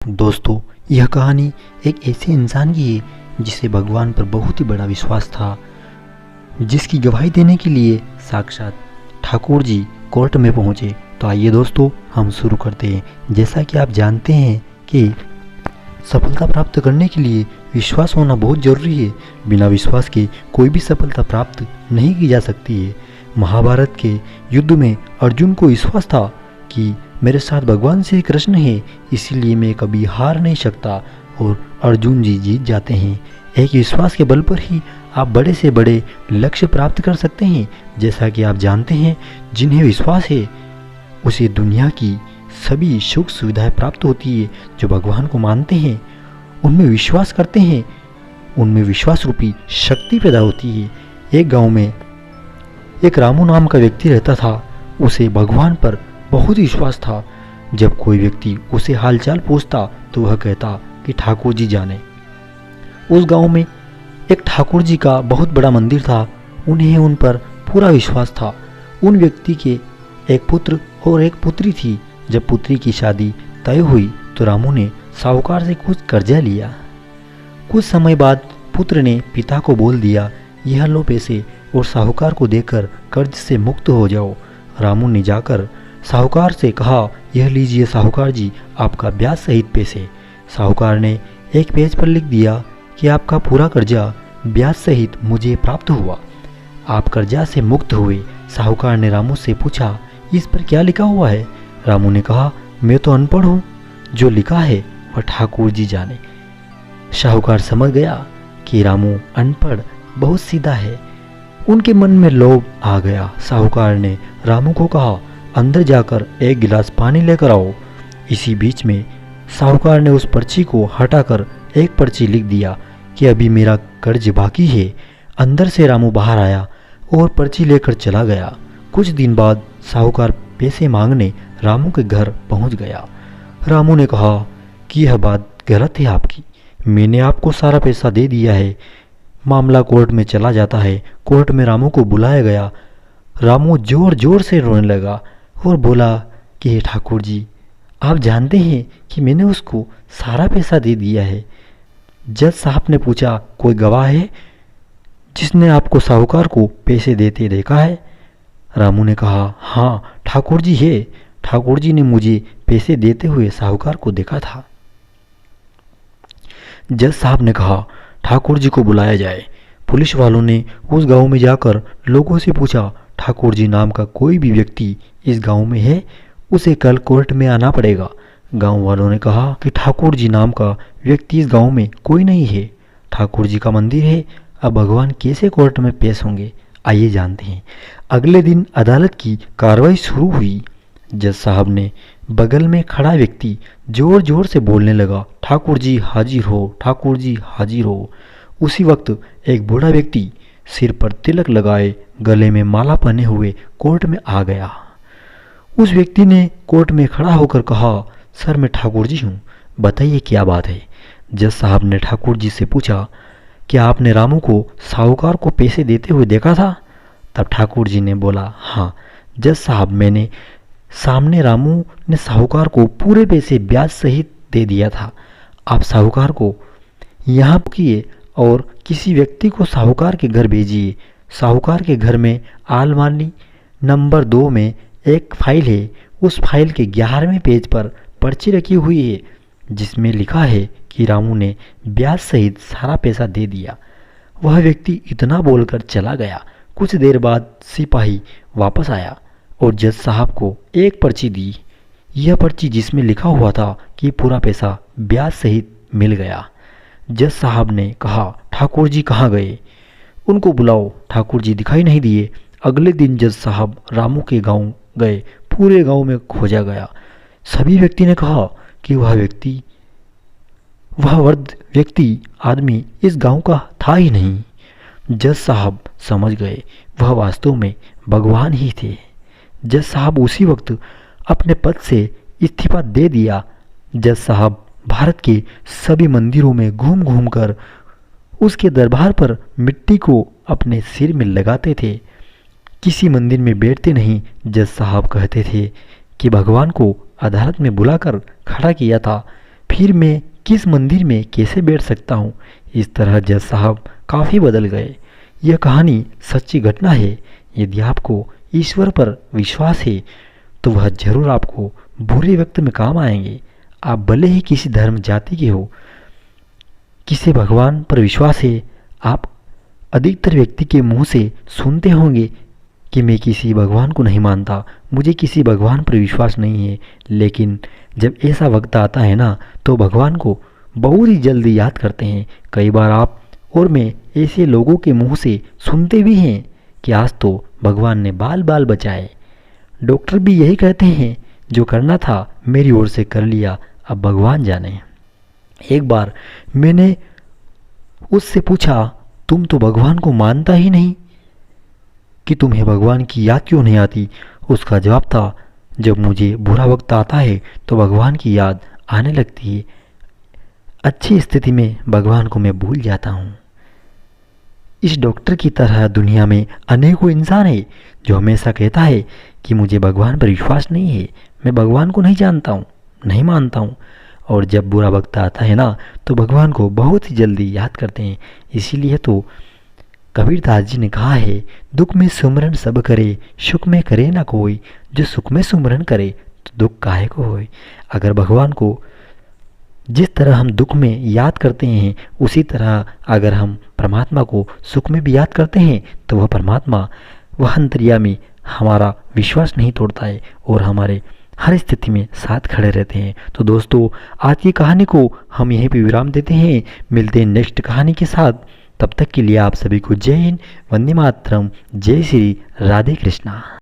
दोस्तों, यह कहानी एक ऐसे इंसान की है जिसे भगवान पर बहुत ही बड़ा विश्वास था, जिसकी गवाही देने के लिए साक्षात ठाकुर जी कोर्ट में पहुंचे। तो आइए दोस्तों, हम शुरू करते हैं। जैसा कि आप जानते हैं कि सफलता प्राप्त करने के लिए विश्वास होना बहुत ज़रूरी है। बिना विश्वास के कोई भी सफलता प्राप्त नहीं की जा सकती है। महाभारत के युद्ध में अर्जुन को विश्वास था कि मेरे साथ भगवान श्री कृष्ण है, इसीलिए मैं कभी हार नहीं सकता, और अर्जुन जी जीत जाते हैं। एक विश्वास के बल पर ही आप बड़े से बड़े लक्ष्य प्राप्त कर सकते हैं। जैसा कि आप जानते हैं, जिन्हें विश्वास है उसे दुनिया की सभी सुख सुविधाएं प्राप्त होती है। जो भगवान को मानते हैं, उनमें विश्वास करते हैं, उनमें विश्वास रूपी शक्ति पैदा होती है। एक गांव में एक रामू नाम का व्यक्ति रहता था। उसे भगवान पर बहुत विश्वास था। जब कोई व्यक्ति उसे हालचाल पूछता तो वह कहता कि ठाकुर जी जाने। उस गांव में एक ठाकुर जी का बहुत बड़ा मंदिर था। उन्हें उन पर पूरा विश्वास था। उन व्यक्ति के एक पुत्र और एक पुत्री थी। जब पुत्री की शादी तय हुई तो रामू ने साहूकार से कुछ कर्जा लिया। कुछ समय बाद पुत्र ने पिता को बोल दिया, यह लो पैसे और साहूकार को देकर कर्ज से मुक्त हो जाओ। रामू ने जाकर साहूकार से कहा, यह लीजिए साहूकार जी, आपका ब्याज सहित पैसे। साहूकार ने एक पेज पर लिख दिया कि आपका पूरा कर्जा ब्याज सहित मुझे प्राप्त हुआ, आप कर्जा से मुक्त हुए। साहूकार ने रामू से पूछा, इस पर क्या लिखा हुआ है? रामू ने कहा, मैं तो अनपढ़ हूँ, जो लिखा है वह ठाकुर जी जाने। साहूकार समझ गया कि रामू अनपढ़ बहुत सीधा है। उनके मन में लोभ आ गया। साहूकार ने रामू को कहा, अंदर जाकर एक गिलास पानी लेकर आओ। इसी बीच में साहूकार ने उस पर्ची को हटाकर एक पर्ची लिख दिया कि अभी मेरा कर्ज बाकी है। अंदर से रामू बाहर आया और पर्ची लेकर चला गया। कुछ दिन बाद साहूकार पैसे मांगने रामू के घर पहुंच गया। रामू ने कहा कि यह बात गलत है आपकी, मैंने आपको सारा पैसा दे दिया है। मामला कोर्ट में चला जाता है। कोर्ट में रामू को बुलाया गया। रामू जोर जोर से रोने लगा और बोला कि हे ठाकुर जी, आप जानते हैं कि मैंने उसको सारा पैसा दे दिया है। जज साहब ने पूछा, कोई गवाह है जिसने आपको साहूकार को पैसे देते देखा है? रामू ने कहा, हाँ ठाकुर जी है। ठाकुर जी ने मुझे पैसे देते हुए साहूकार को देखा था। जज साहब ने कहा, ठाकुर जी को बुलाया जाए। पुलिस वालों ने उस गांव में जाकर लोगों से पूछा, ठाकुर जी नाम का कोई भी व्यक्ति इस गांव में है? उसे कल कोर्ट में आना पड़ेगा। गांव वालों ने कहा कि ठाकुर जी नाम का व्यक्ति इस गांव में कोई नहीं है। ठाकुर जी का मंदिर है, अब भगवान कैसे कोर्ट में पेश होंगे? आइए जानते हैं। अगले दिन अदालत की कार्रवाई शुरू हुई। जज साहब ने बगल में खड़ा व्यक्ति जोर जोर से बोलने लगा, ठाकुर जी हाजिर हो, ठाकुर जी हाजिर हो। उसी वक्त एक बूढ़ा व्यक्ति सिर पर तिलक लगाए, गले में माला पहने हुए कोर्ट में आ गया। उस व्यक्ति ने कोर्ट में खड़ा होकर कहा, सर मैं ठाकुर जी हूँ, बताइए क्या बात है? जज साहब ने ठाकुर जी से पूछा, क्या आपने रामू को साहूकार को पैसे देते हुए देखा था? तब ठाकुर जी ने बोला, हाँ जज साहब, मैंने सामने रामू ने साहूकार को पूरे पैसे ब्याज सहित दे दिया था। आप साहूकार को यहाँ किए और किसी व्यक्ति को साहूकार के घर भेजिए। साहूकार के घर में आलमारी नंबर 2 में एक फाइल है। उस फाइल के 11वें पेज पर पर्ची रखी हुई है, जिसमें लिखा है कि रामू ने ब्याज सहित सारा पैसा दे दिया। वह व्यक्ति इतना बोलकर चला गया। कुछ देर बाद सिपाही वापस आया और जज साहब को एक पर्ची दी। यह पर्ची जिसमें लिखा हुआ था कि पूरा पैसा ब्याज सहित मिल गया। जज साहब ने कहा, ठाकुर जी कहाँ गए? उनको बुलाओ। ठाकुर जी दिखाई नहीं दिए। अगले दिन जज साहब रामू के गांव गए। पूरे गांव में खोजा गया। सभी व्यक्ति ने कहा कि वह वृद्ध व्यक्ति आदमी इस गांव का था ही नहीं। जज साहब समझ गए वह वास्तव में भगवान ही थे। जज साहब उसी वक्त अपने पद से इस्तीफा दे दिया। जज साहब भारत के सभी मंदिरों में घूम घूम कर उसके दरबार पर मिट्टी को अपने सिर में लगाते थे। किसी मंदिर में बैठते नहीं। जज साहब कहते थे कि भगवान को अदालत में बुलाकर खड़ा किया था। फिर मैं किस मंदिर में कैसे बैठ सकता हूँ। इस तरह जज साहब काफ़ी बदल गए। यह कहानी सच्ची घटना है। यदि आपको ईश्वर पर विश्वास है तो वह जरूर आपको बुरे वक्त में काम आएंगे। आप भले ही किसी धर्म जाति के हो, किसी भगवान पर विश्वास है। आप अधिकतर व्यक्ति के मुंह से सुनते होंगे कि मैं किसी भगवान को नहीं मानता, मुझे किसी भगवान पर विश्वास नहीं है। लेकिन जब ऐसा वक्त आता है ना, तो भगवान को बहुत ही जल्दी याद करते हैं। कई बार आप और मैं ऐसे लोगों के मुंह से सुनते भी हैं कि आज तो भगवान ने बाल बाल बचाए। डॉक्टर भी यही कहते हैं, जो करना था मेरी ओर से कर लिया, अब भगवान जाने। एक बार मैंने उससे पूछा, तुम तो भगवान को मानता ही नहीं, कि तुम्हें भगवान की याद क्यों नहीं आती। उसका जवाब था, जब मुझे बुरा वक्त आता है तो भगवान की याद आने लगती है। अच्छी स्थिति में भगवान को मैं भूल जाता हूँ। इस डॉक्टर की तरह दुनिया में अनेकों इंसान है जो हमेशा कहता है कि मुझे भगवान पर विश्वास नहीं है, मैं भगवान को नहीं जानता हूँ, नहीं मानता हूँ। और जब बुरा वक्त आता है ना, तो भगवान को बहुत ही जल्दी याद करते हैं। इसीलिए तो कबीरदास जी ने कहा है, दुख में सुमरन सब करे, सुख में करे ना कोई, जो सुख में सुमरन करे तो दुख काहे को होए। अगर भगवान को जिस तरह हम दुख में याद करते हैं, उसी तरह अगर हम परमात्मा को सुख में भी याद करते हैं, तो वह परमात्मा, वह अंतर्यामी हमारा विश्वास नहीं तोड़ता है और हमारे हर स्थिति में साथ खड़े रहते हैं। तो दोस्तों, आज की कहानी को हम यहीं पे विराम देते हैं। मिलते हैं नेक्स्ट कहानी के साथ। तब तक के लिए आप सभी को जय हिंद, वंदे मातरम, जय श्री राधे कृष्णा।